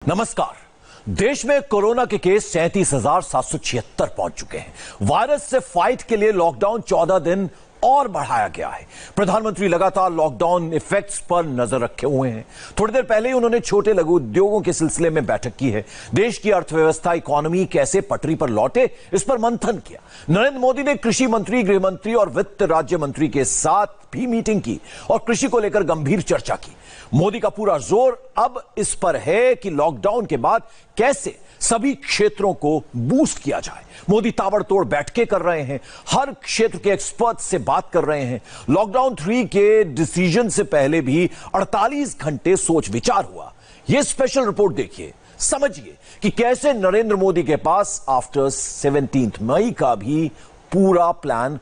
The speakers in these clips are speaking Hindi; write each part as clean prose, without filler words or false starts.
नमस्कार। देश में कोरोना के केस 37,776 पहुंच चुके हैं। वायरस से फाइट के लिए लॉकडाउन 14 दिन और बढ़ाया गया है। प्रधानमंत्री लगातार लॉकडाउन इफेक्ट्स पर नजर रखे हुए हैं। थोड़ी देर पहले ही उन्होंने छोटे लघु उद्योगों के सिलसिले में बैठक की है। देश की अर्थव्यवस्था, इकोनॉमी कैसे पटरी पर लौटे, इस पर मंथन किया। नरेंद्र मोदी ने कृषि मंत्री, गृह मंत्री और वित्त राज्य मंत्री के साथ भी मीटिंग की और कृषि को लेकर गंभीर चर्चा की। मोदी का पूरा जोर अब इस पर है कि लॉकडाउन के बाद कैसे सभी क्षेत्रों को बूस्ट किया जाए। मोदी ताबड़तोड़ बैठकें कर रहे हैं, हर क्षेत्र के एक्सपर्ट से बात कर रहे हैं। लॉकडाउन 3 के डिसीजन से पहले भी 48 घंटे सोच विचार हुआ। यह स्पेशल रिपोर्ट देखिए, समझिए कि कैसे नरेंद्र मोदी के पास आफ्टर 17 मई का भी पूरा प्लान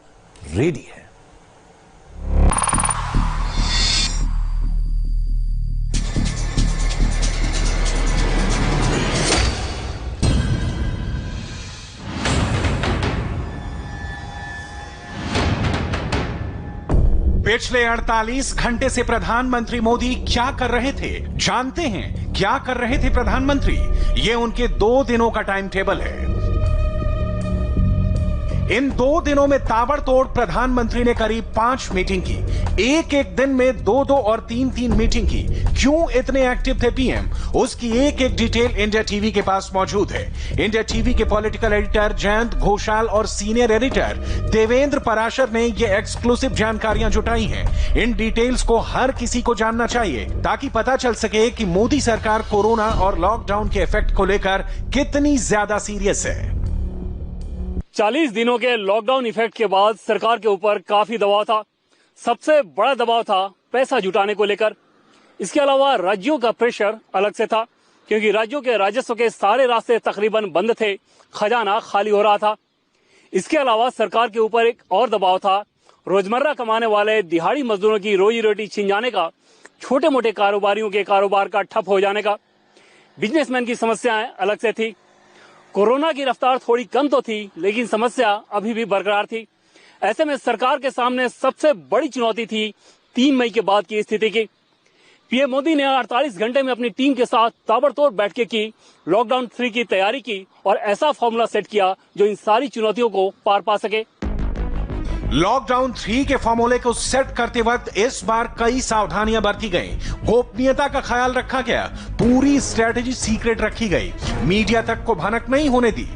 रेडी है। पिछले 48 घंटे से प्रधानमंत्री मोदी क्या कर रहे थे, जानते हैं क्या कर रहे थे प्रधानमंत्री? ये उनके 2 दिनों का टाइम टेबल है। इन 2 दिनों में ताबड़तोड़ प्रधानमंत्री ने करीब 5 मीटिंग की, एक एक दिन में 2-2 और 3-3 मीटिंग की। क्यों इतने एक्टिव थे पीएम, उसकी एक एक डिटेल इंडिया टीवी के पास मौजूद है। इंडिया टीवी के पॉलिटिकल एडिटर जयंत घोषाल और सीनियर एडिटर देवेंद्र पराशर ने ये एक्सक्लूसिव जानकारियां जुटाई हैं। इन डिटेल्स को हर किसी को जानना चाहिए ताकि पता चल सके कि मोदी सरकार कोरोना और लॉकडाउन के इफेक्ट को लेकर कितनी ज्यादा सीरियस है। 40 दिनों के लॉकडाउन इफेक्ट के बाद सरकार के ऊपर काफी दबाव था। सबसे बड़ा दबाव था पैसा जुटाने को लेकर। इसके अलावा राज्यों का प्रेशर अलग से था, क्योंकि राज्यों के राजस्व के सारे रास्ते तकरीबन बंद थे, खजाना खाली हो रहा था। इसके अलावा सरकार के ऊपर एक और दबाव था, रोजमर्रा कमाने वाले दिहाड़ी मजदूरों की रोजी रोटी छीन जाने का, छोटे मोटे कारोबारियों के कारोबार का ठप हो जाने का। बिजनेसमैन की समस्याएं अलग से थी। कोरोना की रफ्तार थोड़ी कम तो थी, लेकिन समस्या अभी भी बरकरार थी। ऐसे में सरकार के सामने सबसे बड़ी चुनौती थी 3 मई के बाद की स्थिति की। पीएम मोदी ने 48 घंटे में अपनी टीम के साथ ताबड़तोड़ बैठकें की, लॉकडाउन 3 की तैयारी की और ऐसा फॉर्मूला सेट किया जो इन सारी चुनौतियों को पार पा सके। लॉकडाउन 3 के फॉर्मूले को सेट करते वक्त इस बार कई सावधानियां बरती गई। गोपनीयता का ख्याल रखा गया, पूरी स्ट्रेटेजी सीक्रेट रखी गई, मीडिया तक को भनक नहीं होने दी।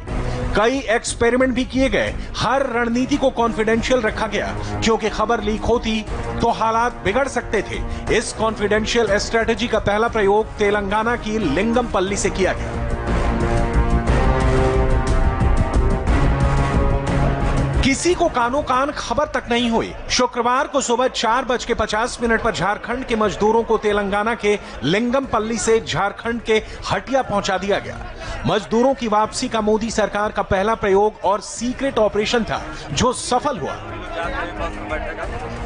कई एक्सपेरिमेंट भी किए गए, हर रणनीति को कॉन्फिडेंशियल रखा गया, क्योंकि खबर लीक होती तो हालात बिगड़ सकते थे। इस कॉन्फिडेंशियल स्ट्रेटेजी का पहला प्रयोग तेलंगाना की लिंगमपल्ली से किया गया। किसी को कानो कान खबर तक नहीं हुई। शुक्रवार को सुबह 4:50 पर झारखंड के मजदूरों को तेलंगाना के लिंगमपल्ली से झारखंड के हटिया पहुंचा दिया गया। मजदूरों की वापसी का मोदी सरकार का पहला प्रयोग और सीक्रेट ऑपरेशन था, जो सफल हुआ।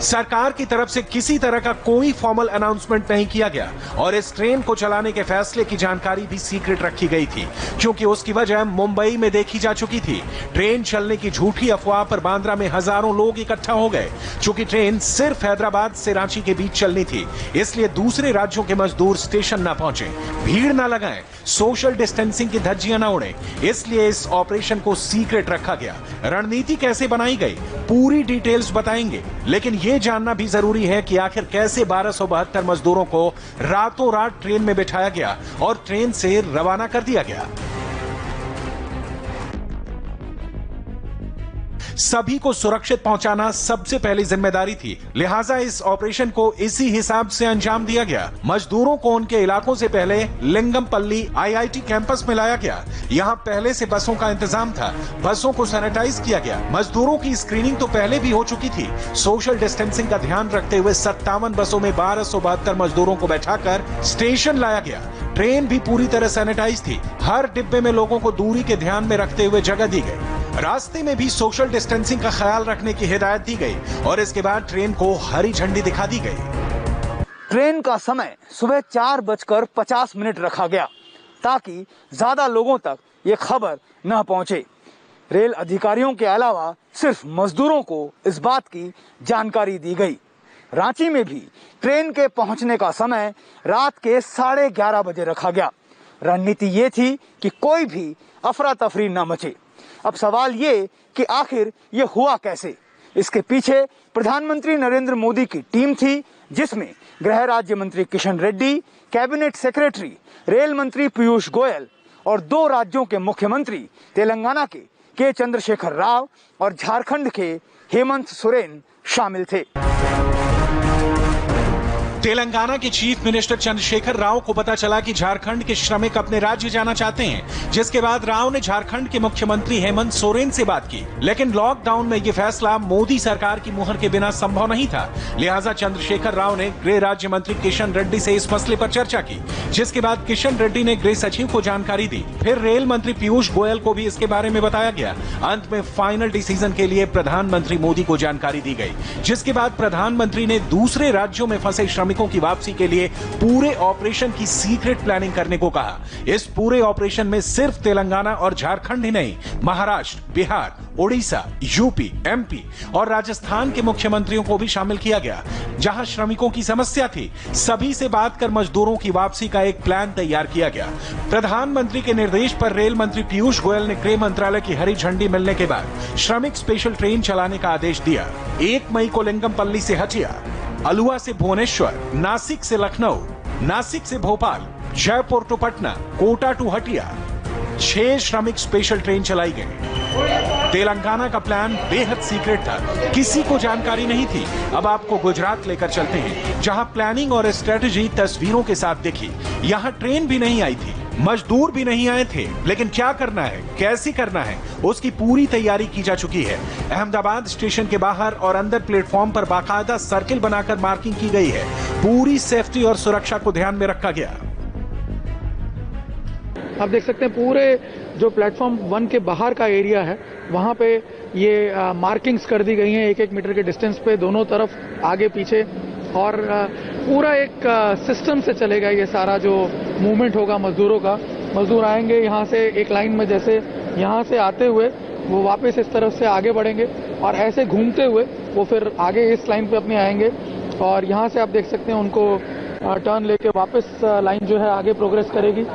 सरकार की तरफ से किसी तरह का कोई फॉर्मल अनाउंसमेंट नहीं किया गया और इस ट्रेन को चलाने के फैसले की जानकारी भी सीक्रेट रखी गई थी, क्योंकि उसकी वजह मुंबई में देखी जा चुकी थी। ट्रेन चलने की झूठी अफवाह पर बांद्रा में हजारों लोग इकट्ठा हो गए। चूंकि ट्रेन सिर्फ हैदराबाद से रांची के बीच चलनी थी, इसलिए दूसरे राज्यों के मजदूर स्टेशन न पहुंचे, भीड़ न लगाएं, सोशल डिस्टेंसिंग की धज्जियां न उड़े, इसलिए इस ऑपरेशन को सीक्रेट रखा गया। रणनीति कैसे बनाई गई, पूरी डिटेल्स बताएंगे, लेकिन यह जानना भी जरूरी है कि आखिर कैसे 1272 मजदूरों को रातों रात ट्रेन में बिठाया गया और ट्रेन से रवाना कर दिया गया। सभी को सुरक्षित पहुंचाना सबसे पहली जिम्मेदारी थी, लिहाजा इस ऑपरेशन को इसी हिसाब से अंजाम दिया गया। मजदूरों को उनके इलाकों से पहले लिंगमपल्ली आईआईटी कैंपस में लाया गया। यहां पहले से बसों का इंतजाम था, बसों को सैनिटाइज किया गया। मजदूरों की स्क्रीनिंग तो पहले भी हो चुकी थी। सोशल डिस्टेंसिंग का ध्यान रखते हुए 57 बसों में 1272 मजदूरों को बैठाकर स्टेशन लाया गया। ट्रेन भी पूरी तरह सैनिटाइज थी। हर डिब्बे में लोगों को दूरी के ध्यान में रखते हुए जगह दी गई। रास्ते में भी सोशल डिस्टेंसिंग का ख्याल रखने की हिदायत दी गई और इसके बाद ट्रेन को हरी झंडी दिखा दी गई। ट्रेन का समय सुबह 4:50 रखा गया ताकि ज्यादा लोगों तक ये खबर न पहुंचे। रेल अधिकारियों के अलावा सिर्फ मजदूरों को इस बात की जानकारी दी गई। रांची में भी ट्रेन के पहुंचने का समय रात के 11:30 बजे रखा गया। रणनीति ये थी कि कोई भी अफरा तफरी न मचे। अब सवाल ये कि आखिर ये हुआ कैसे। इसके पीछे प्रधानमंत्री नरेंद्र मोदी की टीम थी, जिसमें गृह राज्य मंत्री Kishan Reddy, cabinet secretary rail मंत्री पीयूष गोयल और 2 राज्यों के मुख्यमंत्री तेलंगाना के चंद्रशेखर राव और झारखंड के हेमंत सोरेन शामिल थे। तेलंगाना के चीफ मिनिस्टर चंद्रशेखर राव को पता चला कि झारखंड के श्रमिक अपने राज्य जाना चाहते हैं, जिसके बाद राव ने झारखंड के मुख्यमंत्री हेमंत सोरेन से बात की। लेकिन लॉकडाउन में ये फैसला मोदी सरकार की मुहर के बिना संभव नहीं था। लिहाजा चंद्रशेखर राव ने गृह राज्य मंत्री किशन रेड्डी से इस मसले पर चर्चा की, जिसके बाद किशन रेड्डी ने गृह सचिव को जानकारी दी। फिर रेल मंत्री पीयूष गोयल को भी इसके बारे में बताया गया। अंत में फाइनल डिसीजन के लिए प्रधानमंत्री मोदी को जानकारी दी गई, जिसके बाद प्रधानमंत्री ने दूसरे राज्यों में फंसे श्रमिकों की वापसी के लिए पूरे ऑपरेशन की सीक्रेट प्लानिंग करने को कहा। इस पूरे ऑपरेशन में सिर्फ तेलंगाना और झारखंड ही नहीं, महाराष्ट्र, बिहार, ओडिशा, यूपी, एमपी और राजस्थान के मुख्यमंत्रियों को भी शामिल किया गया। जहां श्रमिकों की समस्या थी, सभी से बात कर मजदूरों की वापसी का एक प्लान तैयार किया गया। प्रधानमंत्री के निर्देश पर रेल मंत्री पीयूष गोयल ने गृह मंत्रालय की हरी झंडी मिलने के बाद श्रमिक स्पेशल ट्रेन चलाने का आदेश दिया। 1 मई को लिंगमपल्ली से हटिया, अलुआ से भुवनेश्वर, नासिक से लखनऊ, नासिक से भोपाल, जयपुर टू पटना, कोटा टू हटिया 6 श्रमिक स्पेशल ट्रेन चलाई गई। तेलंगाना का प्लान बेहद सीक्रेट था, किसी को जानकारी नहीं थी। अब आपको गुजरात लेकर चलते हैं, जहां प्लानिंग और स्ट्रेटजी तस्वीरों के साथ दिखी। यहां ट्रेन भी नहीं आई थी, मजदूर भी नहीं आए थे, लेकिन क्या करना है, कैसे करना है, उसकी पूरी तैयारी की जा चुकी है। अहमदाबाद स्टेशन के बाहर और अंदर प्लेटफॉर्म पर बाकायदा सर्किल बनाकर मार्किंग की गई है। पूरी सेफ्टी और सुरक्षा को ध्यान में रखा गया। आप देख सकते हैं पूरे जो प्लेटफॉर्म 1 के बाहर का एरिया है, वहां पे ये मार्किंग्स कर दी गई हैं 1-1 मीटर के डिस्टेंस पे, दोनों तरफ, आगे पीछे, और पूरा एक सिस्टम से चलेगा ये सारा जो मूवमेंट होगा मजदूरों का। मजदूर आएंगे यहाँ से एक लाइन में, जैसे यहाँ से आते हुए वो वापस इस तरफ से आगे बढ़ेंगे और ऐसे घूमते हुए वो फिर आगे इस लाइन पे अपने आएंगे, और यहाँ से आप देख सकते हैं उनको टर्न लेके वापस लाइन जो है आगे प्रोग्रेस करेगी,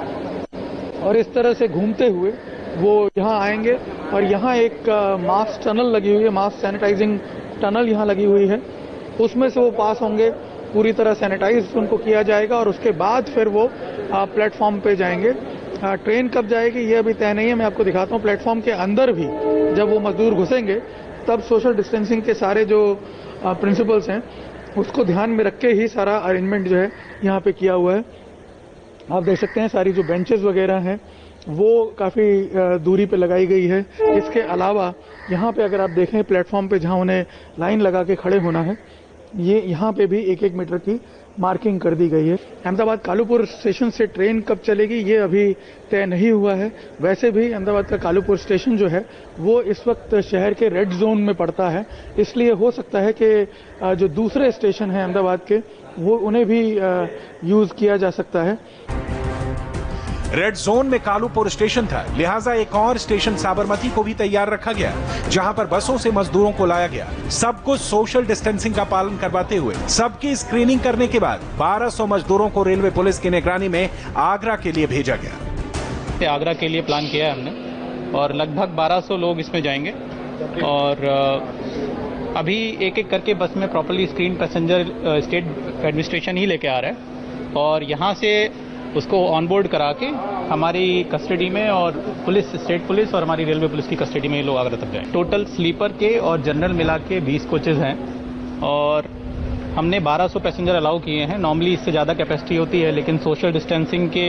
और इस तरह से घूमते हुए वो यहाँ आएंगे। और यहाँ एक मास टनल लगी हुई है, मास सैनिटाइजिंग टनल यहाँ लगी हुई है, उसमें से वो पास होंगे, पूरी तरह सैनिटाइज उनको किया जाएगा और उसके बाद फिर वो प्लेटफॉर्म पे जाएंगे। ट्रेन कब जाएगी ये अभी तय नहीं है, मैं आपको दिखाता हूँ। प्लेटफॉर्म के अंदर भी जब वो मजदूर घुसेंगे तब सोशल डिस्टेंसिंग के सारे जो प्रिंसिपल्स हैं उसको ध्यान में रख के ही सारा अरेंजमेंट जो है यहाँ पे किया हुआ है। आप देख सकते हैं सारी जो बेंचेस वगैरह हैं वो काफ़ी दूरी पे लगाई गई है। इसके अलावा यहाँ पे अगर आप देखें प्लेटफॉर्म पे जहाँ उन्हें लाइन लगा के खड़े होना है, ये यहाँ पे भी 1-1 मीटर की मार्किंग कर दी गई है। अहमदाबाद कालूपुर स्टेशन से ट्रेन कब चलेगी ये अभी तय नहीं हुआ है। वैसे भी अहमदाबाद का कालूपुर स्टेशन जो है वो इस वक्त शहर के रेड जोन में पड़ता है, इसलिए हो सकता है कि जो दूसरे स्टेशन हैं अहमदाबाद के वो उन्हें भी यूज़ किया जा सकता है। रेड जोन में कालूपुर स्टेशन था, लिहाजा एक और स्टेशन साबरमती को भी तैयार रखा गया, जहां पर बसों से मजदूरों को लाया गया। सब कुछ सोशल डिस्टेंसिंग का पालन करवाते हुए सबकी स्क्रीनिंग करने के बाद 1200 मजदूरों को रेलवे पुलिस की निगरानी में आगरा के लिए भेजा गया। आगरा के लिए प्लान किया है हमने और लगभग 1200 लोग इसमें जाएंगे और अभी एक एक करके बस में properly screen passenger state administration ही लेके आ रहा है और यहाँ से उसको ऑनबोर्ड करा के हमारी कस्टडी में और पुलिस, स्टेट पुलिस और हमारी रेलवे पुलिस की कस्टडी में ये लोग आगरा तक जाए। टोटल स्लीपर के और जनरल मिला के 20 कोचेज हैं और हमने 1200 पैसेंजर अलाउ किए हैं। नॉर्मली इससे ज़्यादा कैपेसिटी होती है, लेकिन सोशल डिस्टेंसिंग के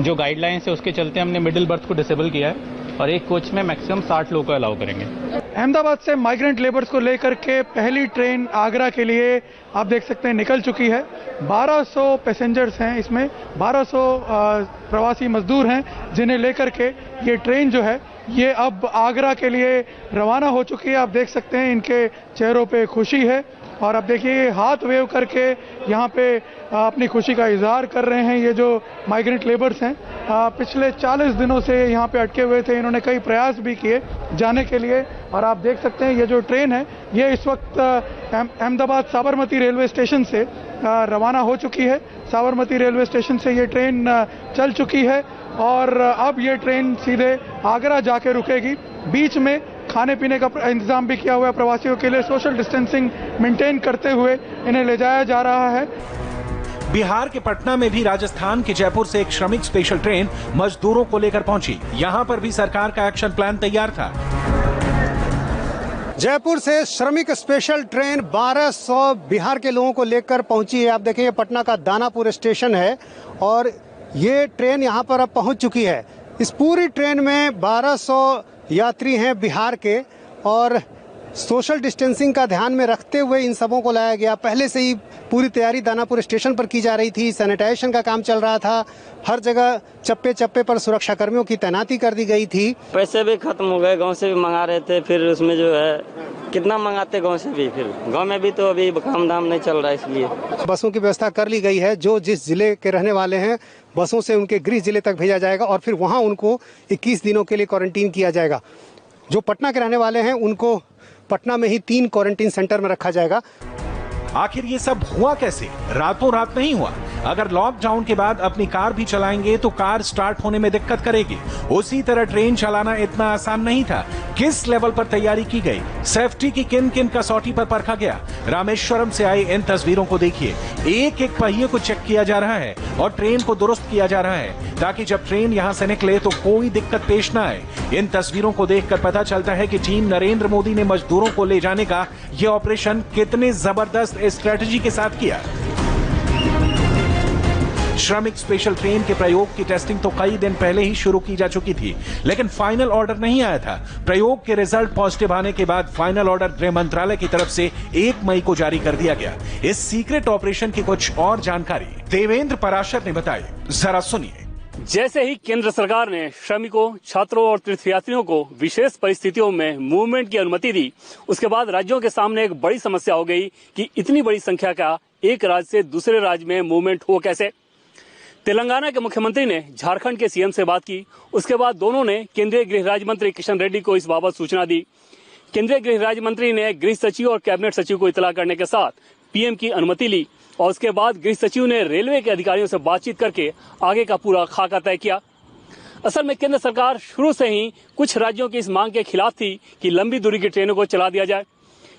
जो गाइडलाइंस है उसके चलते हमने मिडिल बर्थ को डिसेबल किया है और एक कोच में मैक्सिमम 60 लोग को अलाउ करेंगे। अहमदाबाद से माइग्रेंट लेबर्स को लेकर के पहली ट्रेन आगरा के लिए आप देख सकते हैं निकल चुकी है। 1200 पैसेंजर्स हैं, इसमें 1200 प्रवासी मजदूर हैं जिन्हें लेकर के ये ट्रेन जो है ये अब आगरा के लिए रवाना हो चुकी है। आप देख सकते हैं इनके चेहरों पे खुशी है और अब देखिए हाथ वेव करके यहाँ पे अपनी खुशी का इजहार कर रहे हैं ये जो माइग्रेंट लेबर्स हैं। पिछले 40 दिनों से यहाँ पे अटके हुए थे, इन्होंने कई प्रयास भी किए जाने के लिए और आप देख सकते हैं ये जो ट्रेन है ये इस वक्त अहमदाबाद साबरमती रेलवे स्टेशन से रवाना हो चुकी है। साबरमती रेलवे स्टेशन से ये ट्रेन चल चुकी है और अब ये ट्रेन सीधे आगरा जाके रुकेगी। बीच में खाने पीने का इंतजाम भी किया हुआ है प्रवासियों के लिए। सोशल डिस्टेंसिंग मेंटेन करते हुए इन्हें ले जाया जा रहा है। बिहार के पटना में भी राजस्थान के जयपुर से एक श्रमिक स्पेशल ट्रेन मजदूरों को लेकर पहुंची। यहां पर भी सरकार का एक्शन प्लान तैयार था। जयपुर से श्रमिक स्पेशल ट्रेन 1200 बिहार के लोगों को लेकर पहुंची है। आप देखें, ये पटना का दानापुर स्टेशन है और ये ट्रेन यहां पर अब पहुंच चुकी है। इस पूरी ट्रेन में 1200 यात्री हैं बिहार के और सोशल डिस्टेंसिंग का ध्यान में रखते हुए इन सबों को लाया गया। पहले से ही पूरी तैयारी दानापुर स्टेशन पर की जा रही थी। सैनिटाइजेशन का काम चल रहा था। हर जगह चप्पे चप्पे पर सुरक्षा कर्मियों की तैनाती कर दी गई थी। पैसे भी खत्म हो गए, गांव से भी मंगा रहे थे, फिर उसमें जो है कितना मंगाते गांव से भी, फिर गांव में भी तो अभी काम धाम नहीं चल रहा है, इसलिए बसों की व्यवस्था कर ली गई है। जो जिस जिले के रहने वाले हैं बसों से उनके गृह जिले तक भेजा जाएगा और फिर वहाँ उनको 21 दिनों के लिए क्वारंटीन किया जाएगा। जो पटना के रहने वाले हैं उनको पटना में ही 3 क्वारंटीन सेंटर में रखा जाएगा। आखिर ये सब हुआ कैसे? रातों रात नहीं हुआ। अगर लॉकडाउन के बाद अपनी कार भी चलाएंगे तो कार स्टार्ट होने में दिक्कत करेगी। उसी तरह ट्रेन चलाना इतना आसान नहीं था। किस लेवल पर तैयारी की गई, सेफ्टी की किन किन कसौटी पर परखा गया। रामेश्वरम से आई इन तस्वीरों को देखिए। एक एक पहिए को चेक किया जा रहा है और ट्रेन को दुरुस्त किया जा रहा है ताकि जब ट्रेन यहां से निकले तो कोई दिक्कत पेश न आए। इन तस्वीरों को देखकर पता चलता है कि टीम नरेंद्र मोदी ने मजदूरों को ले जाने का यह ऑपरेशन कितने जबरदस्त स्ट्रेटजी के साथ किया। श्रमिक स्पेशल ट्रेन के प्रयोग की टेस्टिंग तो कई दिन पहले ही शुरू की जा चुकी थी, लेकिन फाइनल ऑर्डर नहीं आया था। प्रयोग के रिजल्ट पॉजिटिव आने के बाद फाइनल ऑर्डर गृह मंत्रालय की तरफ से 1 मई को जारी कर दिया गया। इस सीक्रेट ऑपरेशन की कुछ और जानकारी देवेंद्र पराशर ने बताई, जरा सुनिए। जैसे ही केंद्र सरकार ने श्रमिकों, छात्रों और तीर्थयात्रियों को विशेष परिस्थितियों में मूवमेंट की अनुमति दी, उसके बाद राज्यों के सामने एक बड़ी समस्या हो गई कि इतनी बड़ी संख्या का एक राज्य से दूसरे राज्य में मूवमेंट हो कैसे। तेलंगाना के मुख्यमंत्री ने झारखंड के सीएम से बात की। उसके बाद दोनों ने केंद्रीय गृह राज्य मंत्री किशन रेड्डी को इस बाबत सूचना दी। केंद्रीय गृह राज्य मंत्री ने गृह सचिव और कैबिनेट सचिव को इतला करने के साथ पीएम की अनुमति ली और उसके बाद गृह सचिव ने रेलवे के अधिकारियों से बातचीत करके आगे का पूरा खाका तय किया। असल में केंद्र सरकार शुरू से ही कुछ राज्यों की इस मांग के खिलाफ थी कि लंबी दूरी की ट्रेनों को चला दिया जाए,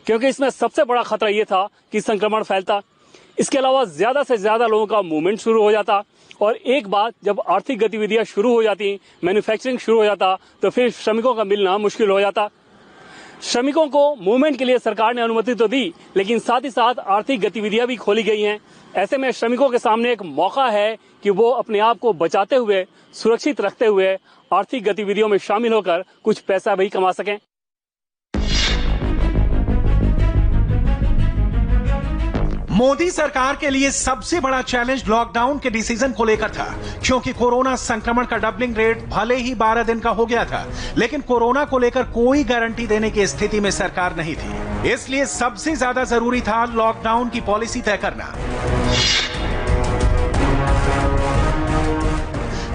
क्योंकि इसमें सबसे बड़ा खतरा यह था कि संक्रमण फैलता। इसके अलावा ज्यादा से ज्यादा लोगों का मूवमेंट शुरू हो जाता और एक बात जब आर्थिक गतिविधियां शुरू हो जाती, मैन्युफैक्चरिंग शुरू हो जाता, तो फिर श्रमिकों का मिलना मुश्किल हो जाता। श्रमिकों को मूवमेंट के लिए सरकार ने अनुमति तो दी, लेकिन साथ ही साथ आर्थिक गतिविधियां भी खोली गई हैं। ऐसे में श्रमिकों के सामने एक मौका है कि वो अपने आप को बचाते हुए, सुरक्षित रखते हुए आर्थिक गतिविधियों में शामिल होकर कुछ पैसा भी कमा सकें। मोदी सरकार के लिए सबसे बड़ा चैलेंज लॉकडाउन के डिसीजन को लेकर था, क्योंकि कोरोना संक्रमण का डबलिंग रेट भले ही 12 दिन का हो गया था, लेकिन कोरोना को लेकर कोई गारंटी देने की स्थिति में सरकार नहीं थी। इसलिए सबसे ज्यादा जरूरी था लॉकडाउन की पॉलिसी तय करना।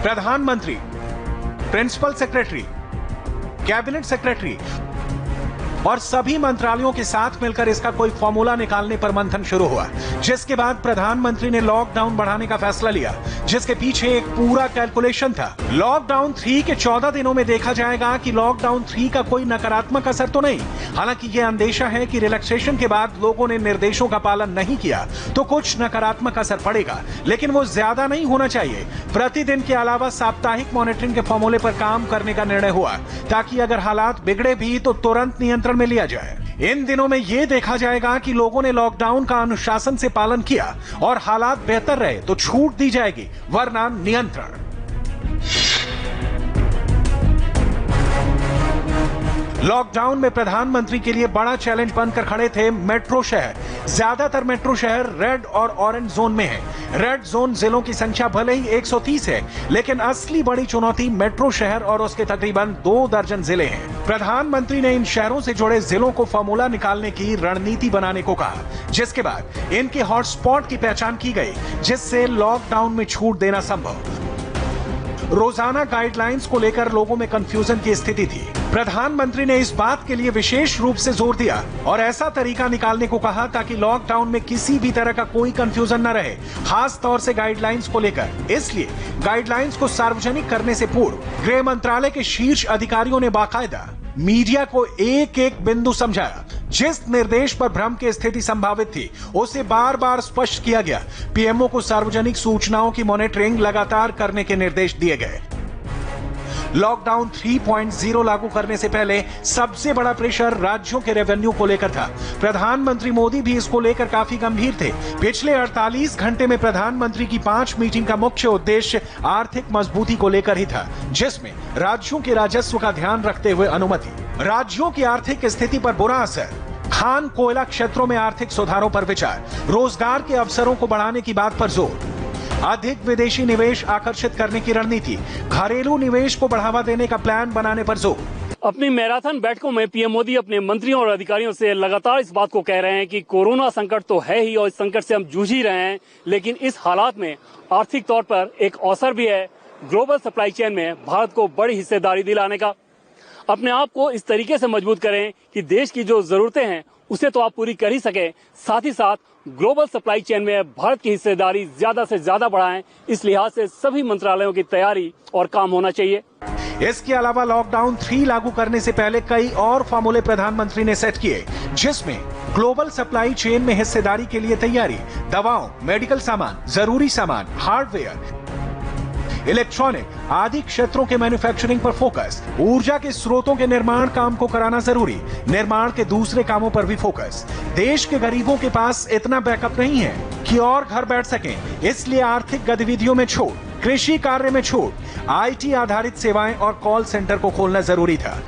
प्रधानमंत्री, प्रिंसिपल सेक्रेटरी, कैबिनेट सेक्रेटरी और सभी मंत्रालयों के साथ मिलकर इसका कोई फॉर्मूला निकालने पर मंथन शुरू हुआ, जिसके बाद प्रधानमंत्री ने लॉकडाउन बढ़ाने का फैसला लिया, जिसके पीछे एक पूरा कैलकुलेशन था। लॉकडाउन 3 के 14 दिनों में देखा जाएगा कि लॉकडाउन 3 का कोई नकारात्मक असर तो नहीं। हालांकि यह अंदेशा है कि रिलैक्सेशन के बाद लोगों ने निर्देशों का पालन नहीं किया तो कुछ नकारात्मक असर पड़ेगा, लेकिन वो ज्यादा नहीं होना चाहिए। प्रतिदिन के अलावा साप्ताहिक मॉनिटरिंग के फॉर्मूले पर काम करने का निर्णय हुआ, ताकि अगर हालात बिगड़े भी तो तुरंत नियंत्रण में लिया जाए। इन दिनों में यह देखा जाएगा कि लोगों ने लॉकडाउन का अनुशासन से पालन किया और हालात बेहतर रहे तो छूट दी जाएगी, वरना नियंत्रण। लॉकडाउन में प्रधानमंत्री के लिए बड़ा चैलेंज बनकर खड़े थे मेट्रो शहर। ज्यादातर मेट्रो शहर रेड और ऑरेंज जोन में है। रेड जोन जिलों की संख्या भले ही 130 है, लेकिन असली बड़ी चुनौती मेट्रो शहर और उसके तकरीबन 2 दर्जन जिले हैं। प्रधानमंत्री ने इन शहरों से जुड़े जिलों को फॉर्मूला निकालने की रणनीति बनाने को कहा, जिसके बाद इनके हॉटस्पॉट की पहचान की गई, जिससे लॉकडाउन में छूट देना संभव। रोजाना गाइडलाइंस को लेकर लोगों में कंफ्यूजन की स्थिति थी। प्रधानमंत्री ने इस बात के लिए विशेष रूप से जोर दिया और ऐसा तरीका निकालने को कहा ताकि लॉकडाउन में किसी भी तरह का कोई कंफ्यूजन न रहे, खास तौर से गाइडलाइंस को लेकर। इसलिए गाइडलाइंस को सार्वजनिक करने से पूर्व गृह मंत्रालय के शीर्ष अधिकारियों ने बाकायदा मीडिया को एक एक बिंदु समझाया। जिस निर्देश पर भ्रम की स्थिति संभावित थी उसे बार बार स्पष्ट किया गया। पीएमओ को सार्वजनिक सूचनाओं की मॉनिटरिंग लगातार करने के निर्देश दिए गए। लॉकडाउन 3.0 लागू करने से पहले सबसे बड़ा प्रेशर राज्यों के रेवेन्यू को लेकर था। प्रधानमंत्री मोदी भी इसको लेकर काफी गंभीर थे। पिछले 48 घंटे में प्रधानमंत्री की 5 मीटिंग का मुख्य उद्देश्य आर्थिक मजबूती को लेकर ही था, जिसमें राज्यों के राजस्व का ध्यान रखते हुए अनुमति, राज्यों की आर्थिक स्थिति पर बुरा असर, खान कोयला क्षेत्रों में आर्थिक सुधारों पर विचार, रोजगार के अवसरों को बढ़ाने की बात पर जोर, अधिक विदेशी निवेश आकर्षित करने की रणनीति, घरेलू निवेश को बढ़ावा देने का प्लान बनाने पर जोर। अपनी मैराथन बैठकों में पीएम मोदी अपने मंत्रियों और अधिकारियों से लगातार इस बात को कह रहे हैं कि कोरोना संकट तो है ही और इस संकट से हम जूझ ही रहे हैं, लेकिन इस हालात में आर्थिक तौर पर एक अवसर भी है ग्लोबल सप्लाई चेन में भारत को बड़ी हिस्सेदारी दिलाने का। अपने आप को इस तरीके से मजबूत करें कि देश की जो जरूरतें हैं उसे तो आप पूरी कर ही सके, साथ ही साथ ग्लोबल सप्लाई चेन में भारत की हिस्सेदारी ज्यादा से ज्यादा बढ़ाएं। इस लिहाज से सभी मंत्रालयों की तैयारी और काम होना चाहिए। इसके अलावा लॉकडाउन 3 लागू करने से पहले कई और फार्मूले प्रधानमंत्री ने सेट किए, जिसमें ग्लोबल सप्लाई चेन में हिस्सेदारी के लिए तैयारी, दवाओं, मेडिकल सामान, जरूरी सामान, हार्डवेयर, इलेक्ट्रॉनिक आदि क्षेत्रों के मैन्युफैक्चरिंग पर फोकस, ऊर्जा के स्रोतों के निर्माण काम को कराना जरूरी, निर्माण के दूसरे कामों पर भी फोकस। देश के गरीबों के पास इतना बैकअप नहीं है कि और घर बैठ सकें, इसलिए आर्थिक गतिविधियों में छूट, कृषि कार्य में छूट, आईटी आधारित सेवाएं और कॉल सेंटर को खोलना जरूरी था।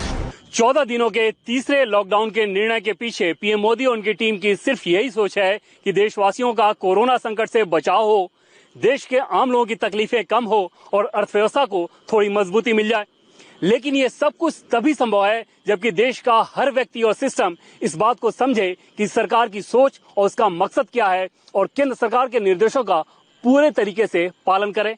14 दिनों के तीसरे लॉकडाउन के निर्णय के पीछे पीएम मोदी और उनकी टीम की सिर्फ यही सोच है कि देशवासियों का कोरोना संकट से बचाव हो, देश के आम लोगों की तकलीफें कम हो और अर्थव्यवस्था को थोड़ी मजबूती मिल जाए। लेकिन ये सब कुछ तभी संभव है जबकि देश का हर व्यक्ति और सिस्टम इस बात को समझे कि सरकार की सोच और उसका मकसद क्या है और केंद्र सरकार के निर्देशों का पूरे तरीके से पालन करे।